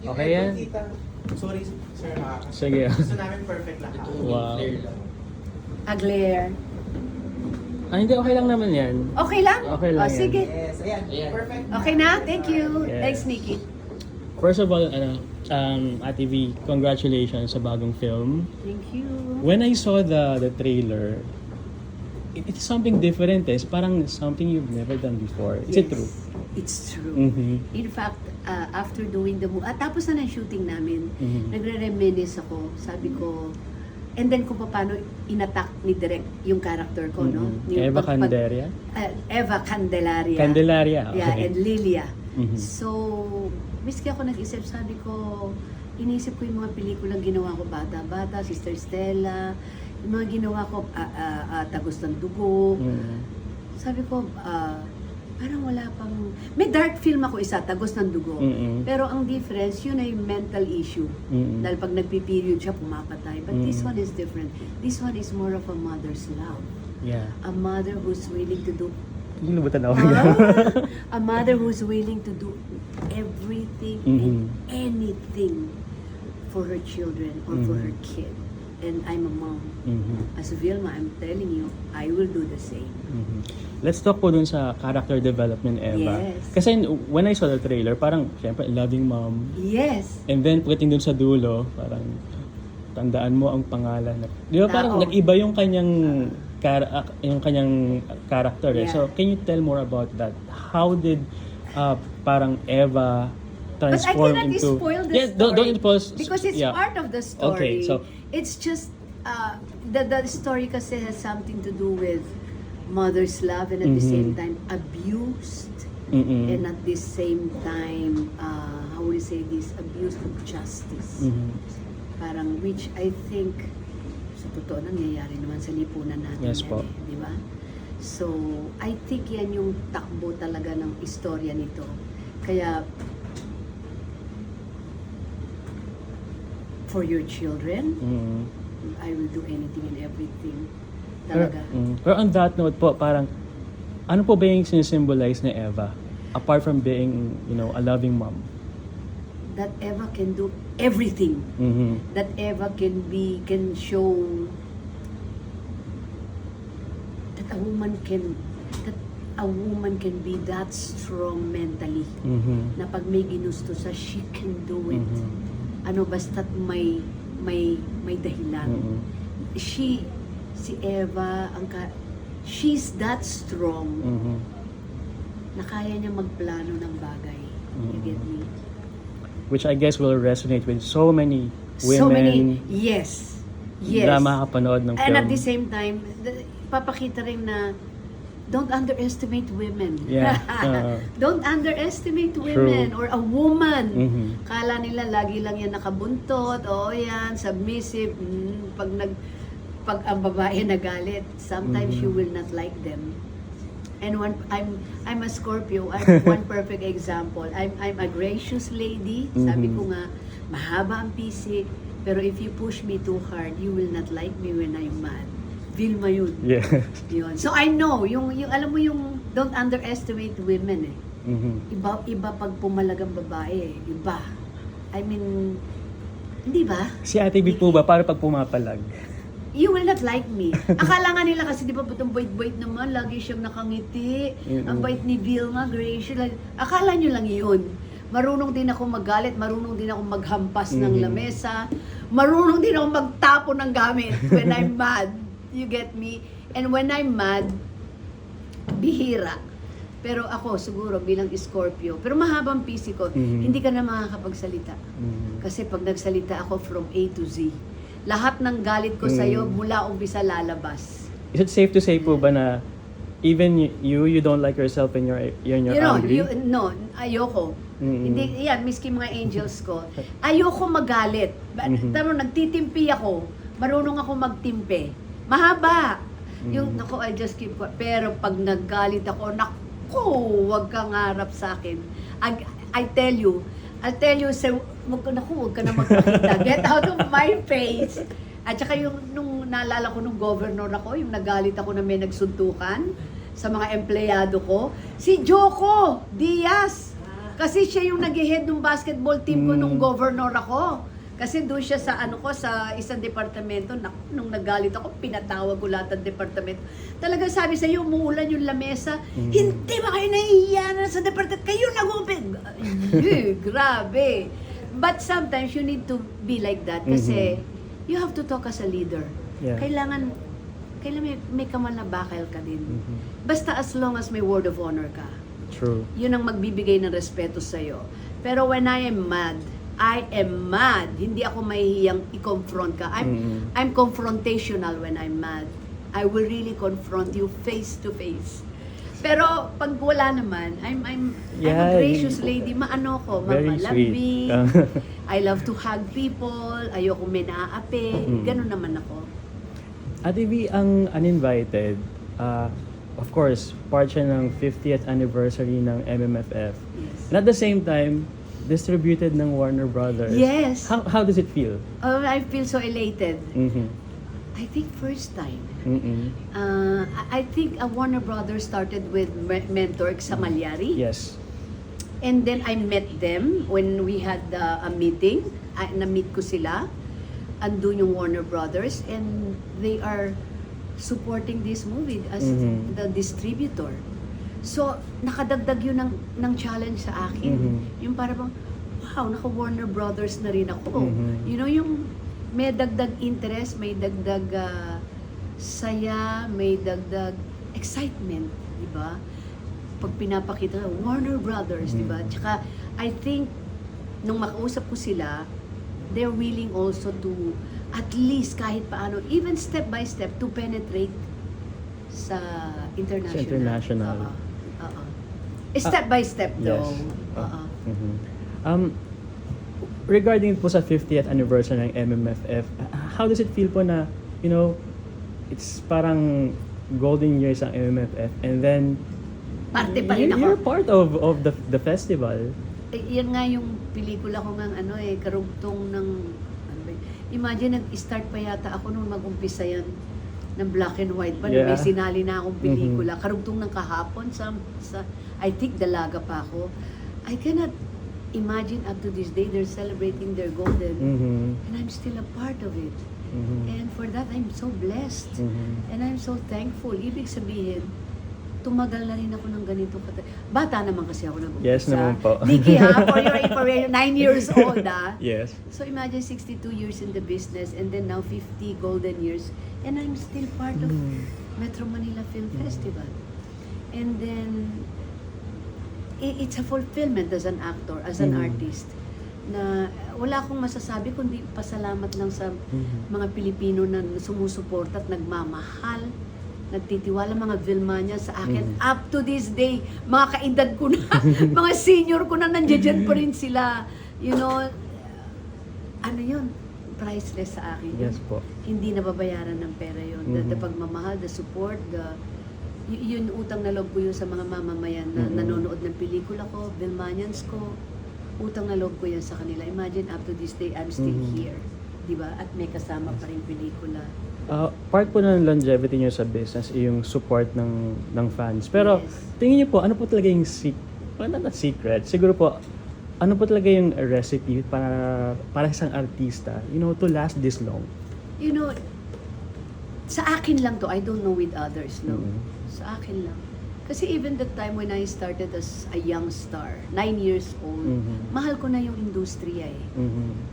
Okay yan? Sorry, sir ha. Sige. Gusto namin perfect lahat. Wow. Aglair. Hindi, okay lang naman yan. Okay lang? Okay lang yan. Sige. Yes, ayan. Perfect. Okay na? Thank you. Yes. Thanks, Nikki. First of all, Ate V, congratulations sa bagong film. Thank you. When I saw the trailer, it's something different. It's parang something you've never done before. Is it Yes, true? It's true. Mhm. In fact, after doing the movie, tapos na ng shooting namin, Mhm. nagre-reminisce ako. Sabi ko, and then kung paano inattack ni Direk yung character ko, no? Mhm. Yung Eva Candelaria? Eva Candelaria. Candelaria, okay. Yeah, and Lilia. Mhm. So, miski ako nag-isip, sabi ko, inisip ko yung mga pelikulang ginawa ko bata-bata, Sister Stella, yung mga ginawa ko, Tagos ng Dugo. Mhm. Sabi ko, parang wala pang... May dark film ako isa, Tagos ng Dugo. Mhm. Pero ang difference, yun ay mental issue. Mhm. Dahil pag nagpiperiod siya, pumapatay. But this Mm. one is different. This one is more of a mother's love. Yeah. A mother who's willing to do... Lulubutan ako. A mother who's willing to do everything Mhm. and anything for her children or for Mhm. her kid. And I'm a mom. Mhm. As Vilma, I'm telling you, I will do the same. Mhm. Let's talk po dun sa character development, Eva. Yes. Kasi when I saw the trailer, parang, syempre, loving mom. Yes. And then, pagdating dun sa dulo, parang, tandaan mo ang pangalan. Di ba parang Oo. nag-iba yung kanyang character. Eh. Yeah. So, can you tell more about that? How did parang Eva But I transform cannot into... spoil the Yeah, story. don't spoil... Because it's yeah. part of the story. Okay, so- It's just, the story kasi has something to do with mother's love and at the same Mhm. time abused. Mm-mm. And at the same time, how would you say this? Abuse of justice. Mhm. Parang which I think sa totoo nangyayari naman sa lipunan natin. Yes yan po. Di ba? So, I think yan yung takbo talaga ng istorya nito. Kaya, for your children, Mhm. I will do anything and everything. Pero, Talaga. pero on that note po, parang, ano po ba yung sinisimbolize ni Eva? Apart from being, a loving mom. That Eva can do everything. Mhm. That Eva can show that a woman can be that strong mentally. Mhm. Na pag may ginusto sa, she can do it. Mhm. Ano, basta't may dahilan. Mhm. Si Eva, she's that strong Mhm. na kaya niya magplano ng bagay. You get me? Which I guess will resonate with so many women So many, yes. Yes. na makakapanood ng film. And at the same time, papakita rin na don't underestimate women. Yeah. Don't underestimate women or a woman. Mhm. Kala nila lagi lang yan nakabuntot, yan, submissive. Pag ang babae nagalit, sometimes Mhm. you will not like them. And I'm a Scorpio. I'm one perfect example. I'm a gracious lady. Sabi Mhm. ko nga, mahaba ang pisik, pero if you push me too hard, you will not like me when I'm mad. Vilma yun. Yeah. Yun. So I know, yung alam mo yung don't underestimate women eh. Mhm. Iba pag pumalagang babae eh. Iba. I mean, hindi ba? Si Ate B po ba, para pag pumapalag? You will not like me. Akala nga nila kasi di ba putong bait-bait naman, lagi siyang nakangiti. Ang bait ni Vilma, gracious. Akala nyo lang yun. Marunong din ako magalit, marunong din ako maghampas ng lamesa, marunong din ako magtapo ng gamit when I'm mad. You get me? And when I'm mad, bihira. Pero ako siguro bilang Scorpio, pero mahabang PC ko, hindi ka na makakapagsalita. Kasi pag nagsalita ako from A to Z, lahat ng galit ko sa'yo mula umpisa lalabas. Is it safe to say po ba na even you don't like yourself when you're angry? No, ayoko. Hindi, yan, miski mga angels ko. Ayoko magalit. Tama, nagtitimpi ako. Marunong ako magtimpe. Mahaba. Yung, I just keep quiet. Pero pag naggalit ako, wag kang harap sa akin. I'll tell you, sir, wag ka na magpakita. Get out of my face. At saka yung, nung naalala ko nung governor ako, yung nagalit ako na may nagsuntukan sa mga empleyado ko, si Joko Diaz. Kasi siya yung nag-head ng basketball team ko nung governor ako. Kasi doon siya sa sa isang departamento. Nung nagalit ako, pinatawag ko lahat ng departamento. Talaga sabi sa iyo, umuulan yung lamesa. Hindi ba kayo nahihiya na sa departamento? Kayo nag-open. Grabe. But sometimes you need to be like that kasi you have to talk as a leader. Yeah. Kailangan may kamal na bakal ka din. Basta as long as may word of honor ka. True. Yun ang magbibigay ng respeto sa'yo. Pero when I am mad. Hindi ako mahihiyang i-confront ka. I'm confrontational when I'm mad. I will really confront you face to face. Pero pag wala naman, I'm a gracious lady. Maano ko, Very mamalambing. sweet. I love to hug people. Ayoko may naaapi. Ganun naman ako. Ate V, ang uninvited, of course, part siya ng 50th anniversary ng MMFF. Yes. And at the same time, distributed ng Warner Brothers. Yes. How does it feel? Oh, I feel so elated. Mm-hmm. I think first time. Mm-mm. I think Warner Brothers started with Mentor sa Malyari. Yes. And then I met them when we had a meeting. Na-meet ko sila. Andun yung Warner Brothers. And they are supporting this movie as the distributor. So, nakadagdag yun ng challenge sa akin. Yung para bang, wow, naka-Warner Brothers na rin ako. You know, yung may dagdag interest, may dagdag saya, may dagdag excitement, di ba? Pag pinapakita, Warner Brothers, di ba? Tsaka, I think, nung makausap ko sila, they're willing also to, at least kahit paano, even step by step, to penetrate sa international. Sa international. Step by step, though. Yes. Regarding po sa 50th anniversary ng MMFF, how does it feel po na, you know, it's parang golden years ang MMFF and then Parte pa rin ako. you're part of the festival. Yan nga yung pelikula ko ng karugtong ng imagine nag-start pa yata ako nung mag-umpisa yan ng black and white pa. Yeah. May sinali na akong pelikula. Karugtong ng kahapon sa I think dalaga pa ako. I cannot imagine up to this day they're celebrating their golden and I'm still a part of it. And for that I'm so blessed. And I'm so thankful. Ibig sabihin, tumagal na rin ako ng ganito. Bata naman kasi ako nag-umpisa. Yes naman po. Nikki, for your information, 9 years old, Yes. So imagine 62 years in the business and then now 50 golden years and I'm still part of Metro Manila Film Festival. And then it's a fulfillment as an actor, as an artist, na wala akong masasabi kundi pasalamat lang sa mga Pilipino na sumusuporta at nagmamahal, nagtitiwala, mga Vilmania sa akin. Up to this day, mga kaedad ko na, mga senior ko na, nandiyan pa rin sila. You know, ano yun? Priceless sa akin. Yes po. Hindi nababayaran ng pera yun. The pagmamahal, the support, yun utang na loob ko yun sa mga mamamayan na nanonood ng pelikula ko, Vilmanians ko, utang na loob ko yan sa kanila. Imagine, up to this day, I'm still here. Diba? At may kasama pa rin pelikula. Part po ng longevity niyo sa business ay yung support ng fans. Pero Yes. tingin niyo po, ano po talaga yung secret? Siguro po, ano po talaga yung recipe para isang artista, you know, to last this long? You know, sa akin lang to, I don't know with others, no? Sa akin lang. Kasi even the time when I started as a young star, 9 years old, mahal ko na yung industriya eh.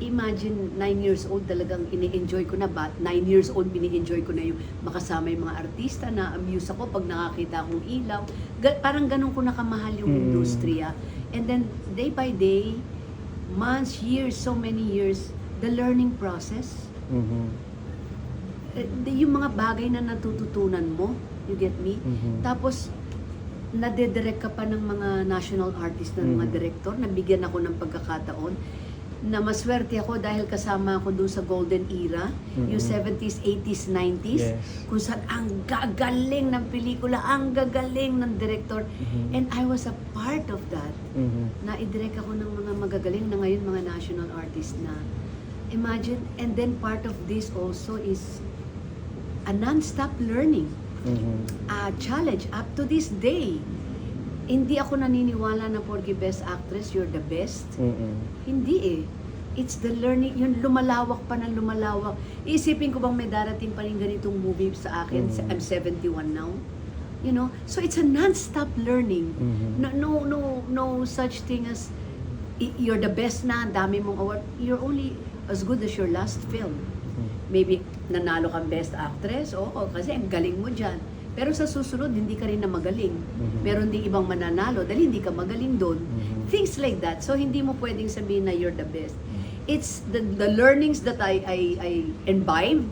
Imagine, 9 years old talagang ini-enjoy ko na ba? 9 years old, bini-enjoy ko na yung makasama yung mga artista na amuse ako pag nakakita akong ilaw. Parang ganun ko nakamahal yung industriya. And then, day by day, months, years, so many years, the learning process, yung mga bagay na natututunan mo, you get me? Tapos, nade-direct ka pa ng mga national artist ng mga director, nabigyan ako ng pagkakataon na maswerte ako dahil kasama ako doon sa golden era, yung 70s, 80s, 90s, Yes. kung saan ang gagaling ng pelikula, ang gagaling ng director, and I was a part of that. Na i-direct ako ng mga magagaling na ngayon mga national artist na imagine, and then part of this also is a non-stop learning. A challenge up to this day. Hindi ako naniniwala na porke best actress, you're the best. Hindi eh. It's the learning, yun lumalawak pa ng lumalawak. Iisipin ko bang may darating pa rin ganitong movie sa akin? I'm 71 now. You know, so it's a non-stop learning. No such thing as you're the best na, dami mong award. You're only as good as your last film. Maybe nanalo kang best actress, oo, kasi ang galing mo dyan. Pero sa susunod, hindi ka rin na magaling. Meron ding ibang mananalo dahil hindi ka magaling doon. Things like that. So hindi mo pwedeng sabihin na you're the best. It's the learnings that I imbibe,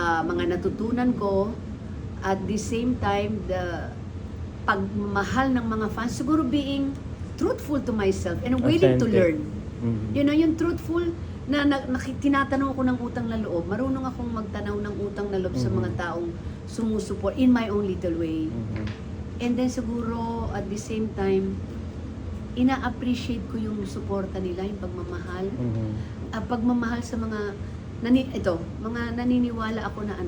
mga natutunan ko, at the same time, the pagmamahal ng mga fans, siguro being truthful to myself and willing to Authentic. learn. You know, yung truthful na tinatanong ako ng utang na loob, marunong akong magtanaw ng utang na loob sa mga taong sumusuport in my own little way. And then siguro, at the same time, ina-appreciate ko yung suporta nila, yung pagmamahal. Pagmamahal sa mga, mga naniniwala ako na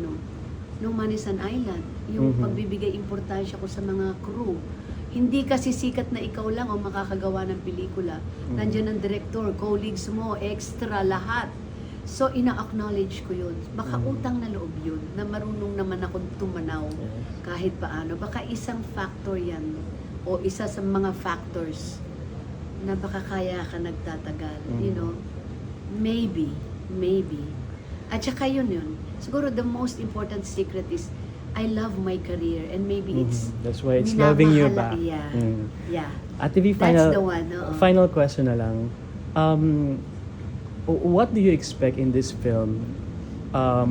No Man is an Island, yung pagbibigay importansya ko sa mga crew. Hindi kasi sikat na ikaw lang o makakagawa ng pelikula. Nandiyan ang director, colleagues mo, extra, lahat. So, ina-acknowledge ko yun. Baka utang na loob yun, na marunong naman akong tumanaw kahit paano. Baka isang factor yan, o isa sa mga factors na baka kaya ka nagtatagal. You know, maybe. At saka yun. Siguro the most important secret is I love my career and maybe it's That's why it's loving you back. Yeah. Ate V, That's the one. final question na lang. What do you expect in this film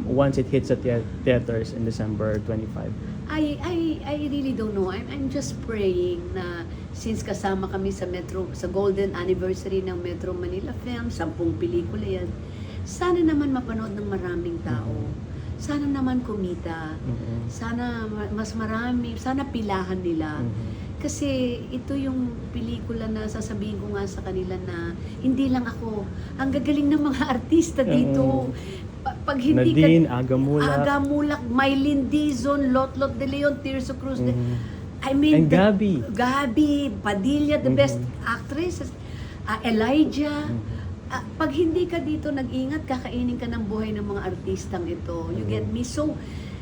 once it hits the theaters in December 25? I really don't know. I'm just praying na since kasama kami sa golden anniversary ng Metro Manila Film, 10 pelikula yan. Sana naman mapanood ng maraming tao. Sana naman kumita. Sana mas marami, sana pilahan nila. Kasi ito yung pelikula na sasabihin ko nga sa kanila na hindi lang ako, ang gagaling ng mga artista dito. Pag hindi Nadine, Aga Mulak, Mylene Dizon, Lotlot de Leon, Tirso Cruz, I mean, and Gabi. Gabi, Padilla, the best actress, Elijah. Pag hindi ka dito nag-ingat, kakainin ka ng buhay ng mga artistang ito. You get me? So,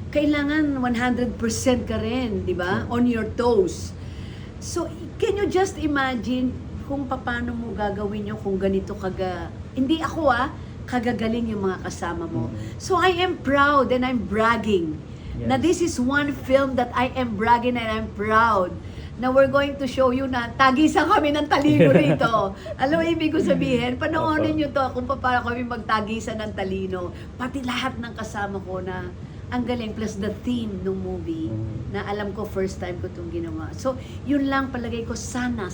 kailangan 100% ka rin, di ba? On your toes. So, can you just imagine kung paano mo gagawin yun kung ganito hindi ako kagagaling yung mga kasama mo. So, I am proud and I'm bragging. Na this is one film that I am bragging and I'm proud na we're going to show you na tagisan kami ng talino rito. Alam mo, ibig ko sabihin, panoorin nyo to kung paano kami magtagisan ng talino. Pati lahat ng kasama ko na ang galing, plus the theme ng movie na alam ko first time ko itong ginawa. So, yun lang palagay ko, sana,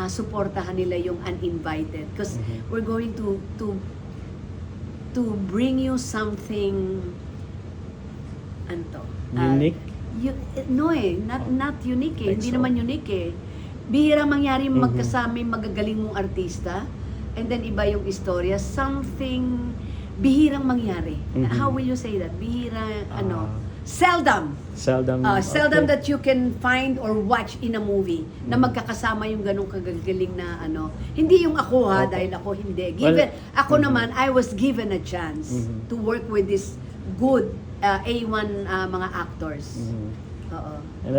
suportahan nila yung uninvited. Because we're going to bring you something Unique? Not unique eh. Hindi naman unique eh. Bihira mangyari magkasama yung magagaling mong artista and then iba yung istorya. Something bihirang mangyari. How will you say that? Bihira, seldom. Seldom. Seldom that you can find or watch in a movie na magkakasama yung ganong kagagaling na Hindi yung ako dahil ako hindi. Ako naman, I was given a chance to work with this good A1 mga actors. Oo. And that's